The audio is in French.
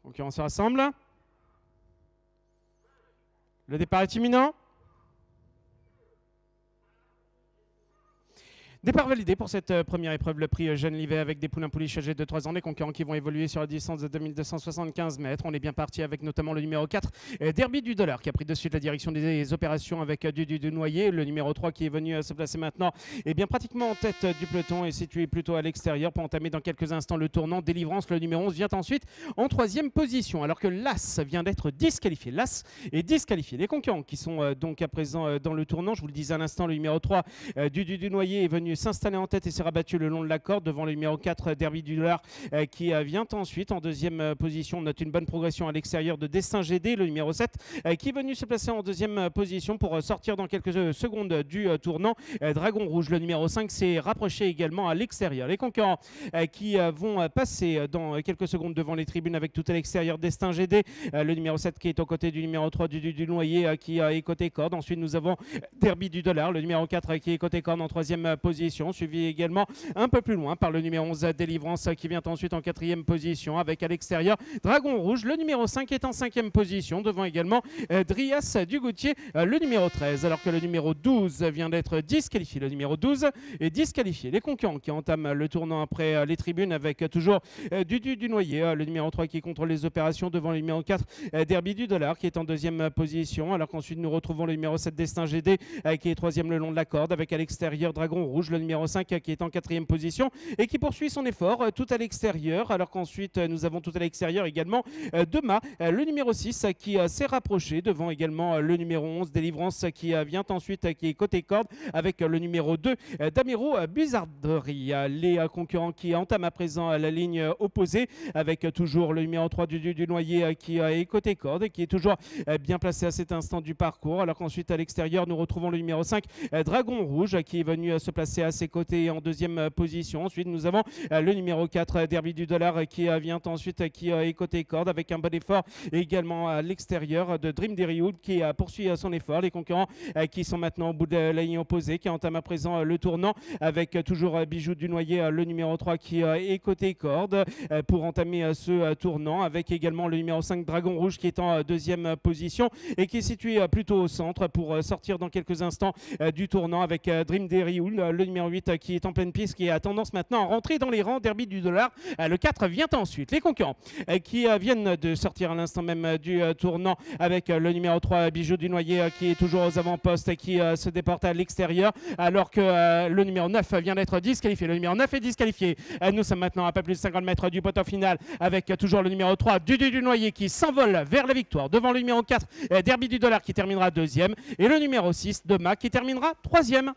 Concurrents se rassemblent. Le départ est imminent. Départ validé pour cette première épreuve, le prix Jeanne Livet avec des poulains pouliches âgés de 3 ans, des concurrents qui vont évoluer sur la distance de 2275 mètres. On est bien parti avec notamment le numéro 4, Derby du Dollar, qui a pris de suite la direction des opérations avec du Noyer. Le numéro 3 qui est venu se placer maintenant est bien pratiquement en tête du peloton et situé plutôt à l'extérieur pour entamer dans quelques instants le tournant. Délivrance, le numéro 11, vient ensuite en 3e position, alors que l'As vient d'être disqualifié. L'As est disqualifié. Les concurrents qui sont donc à présent dans le tournant, je vous le disais à l'instant, le numéro 3, du Noyer, est venu s'installer en tête et s'est rabattu le long de la corde devant le numéro 4, Derby du Dollar, qui vient ensuite en 2e position. On note une bonne progression à l'extérieur de Destin GD, le numéro 7, qui est venu se placer en 2e position pour sortir dans quelques secondes du tournant. Dragon Rouge, le numéro 5, s'est rapproché également à l'extérieur. Les concurrents qui vont passer dans quelques secondes devant les tribunes avec tout à l'extérieur, Destin GD, le numéro 7 qui est aux côtés du numéro 3 du Noyer, qui est côté corde. Ensuite, nous avons Derby du Dollar, le numéro 4, qui est côté corde en 3e position, suivi également un peu plus loin par le numéro 11, Délivrance, qui vient ensuite en 4e position avec à l'extérieur Dragon Rouge. Le numéro 5 est en 5e position devant également Drias du Goutier, le numéro 13, alors que le numéro 12 vient d'être disqualifié. Le numéro 12 est disqualifié. Les concurrents qui entament le tournant après les tribunes avec toujours du Noyer, le numéro 3 qui contrôle les opérations devant le numéro 4, Derby du Dollar, qui est en 2e position, alors qu'ensuite nous retrouvons le numéro 7, Destin GD, qui est 3e le long de la corde avec à l'extérieur Dragon Rouge, le numéro 5 qui est en 4e position et qui poursuit son effort tout à l'extérieur, alors qu'ensuite nous avons tout à l'extérieur également Dema, le numéro 6 qui s'est rapproché devant également le numéro 11, Délivrance, qui vient ensuite, qui est côté corde avec le numéro 2, Damiro Bizarderie. Les concurrents qui entament à présent la ligne opposée avec toujours le numéro 3 du Noyer, qui est côté corde et qui est toujours bien placé à cet instant du parcours, alors qu'ensuite à l'extérieur nous retrouvons le numéro 5, Dragon Rouge, qui est venu se placer à ses côtés en 2e position. Ensuite nous avons le numéro 4, Derby du Dollar, qui vient ensuite, qui est côté corde avec un bon effort et également à l'extérieur de Dream Derrywood, qui poursuit son effort. Les concurrents qui sont maintenant au bout de la ligne opposée, qui entament à présent le tournant avec toujours Bijou du Noyer, le numéro 3, qui est côté corde pour entamer ce tournant, avec également le numéro 5, Dragon Rouge, qui est en 2e position et qui est situé plutôt au centre pour sortir dans quelques instants du tournant avec Dream Derrywood, le numéro 8, qui est en pleine piste, qui a tendance maintenant à rentrer dans les rangs. Derby du Dollar, le 4 vient ensuite. Les concurrents qui viennent de sortir à l'instant même du tournant avec le numéro 3, Bijou du Noyer, qui est toujours aux avant-postes et qui se déporte à l'extérieur, alors que le numéro 9 vient d'être disqualifié. Le numéro 9 est disqualifié. Nous sommes maintenant à pas plus de 50 mètres du poteau final avec toujours le numéro 3, du Noyer, qui s'envole vers la victoire devant le numéro 4, Derby du Dollar, qui terminera 2e, et le numéro 6, Dema, qui terminera 3e.